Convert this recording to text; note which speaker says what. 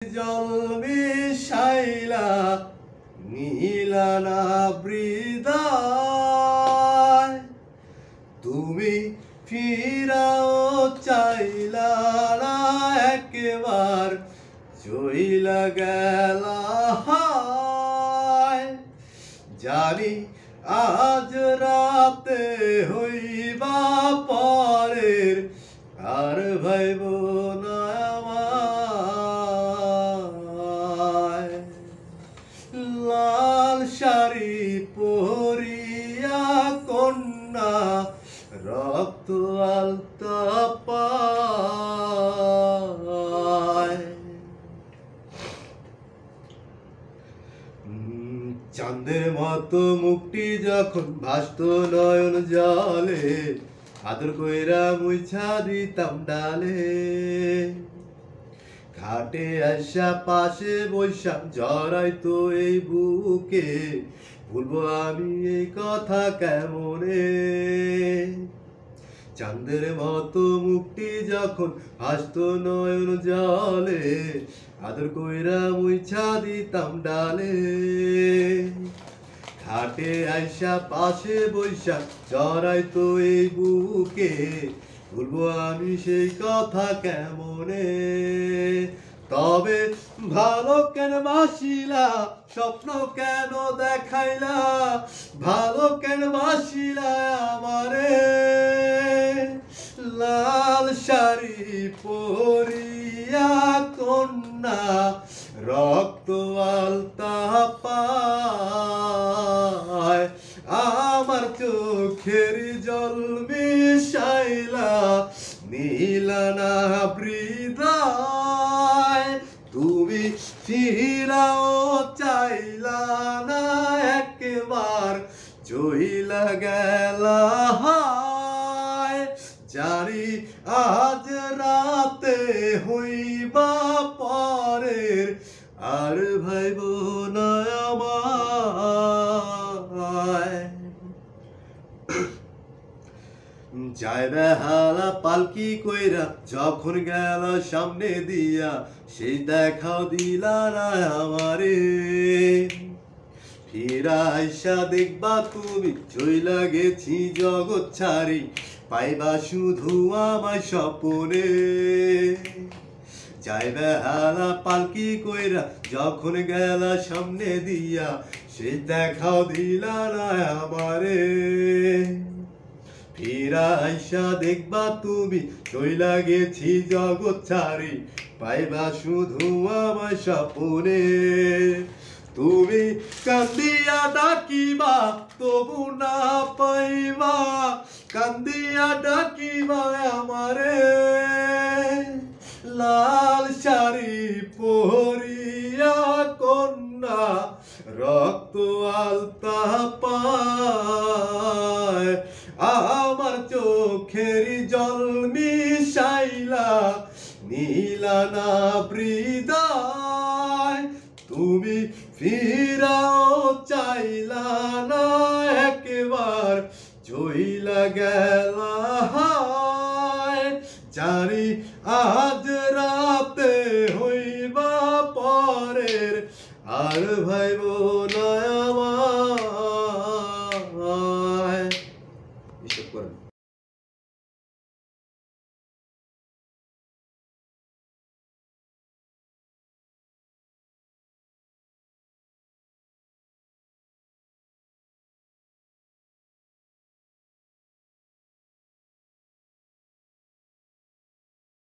Speaker 1: জল মিশাইলা নীলা না বৃদায় তুমি ফিরাও চাইলা না একবার চইলা গেলা জানি আজ রাতে হইবা পরের আর ভাইব না লাল শাড়ি পরিয়া কন্যা রক্ত আলতা পায় চাঁদের মতো মুক্তি যখন ভাসত নয়ন জলে আদর কইরা মুইছা দিতাম ডালে ঘাটে আসা পাশে বৈশাখ জড়াইতো এই বুকে ভুলবো আমি এই কথা কেমনে চাঁদের মতো মুক্তি যখন ভাসতো নয়ন জলে আদর কইরা মুইছা দিতাম ডালে ঘাটে আইসা পাশে বৈশাখ জড়াইতো এই বুকে ভুলবো আমি সেই কথা কেমনে তবে ভালো কেন বাসিলা স্বপ্ন কেন দেখাইলা ভালো কেন বাসিলা আমারে লাল শাড়ি পরিয়া কন্যা রক্ত আলতা পায় আমার চোখের জল মিশাইলা নীলা না বৃদায় তুমি ফিরাও চাইলা না একবার চইলা গেলা জানি আজ রাতে হইবা পরের আর ভাইব না আমায় যায় বেহালা পালকি কইরা যখন গেল সামনে দিয়া সেই দেখাও দিলা না আমারে ফিরা আইসা দেখবা তুমি চইলা গেছি জগৎ ছাড়ি পাইবা শুধু আমায় স্বপনে যায় বেহালা পালকি কইরা যখন গেলা সামনে দিয়া সে দেখাও দিলা না আমারে ফিরা আইসা দেখবা তুমি চইলা গেছি জগৎ ছাড়ি পাইবা শুধু আমায় স্বপনে তুমি কান্দিয়া ডাকিবা তবু না পাইবা কান্দিয়া ডাকিবা আমারে লাল শাড়ি পরিয়া কন্যা রক্ত আলতা পায় আমার চোখের জল মিশাইলা নীলা না বৃদায় তুমি ফিরাও চাইলা না একবার চইলা গেলা জানি আজ রাতে হইবা পরের আর ভাইব না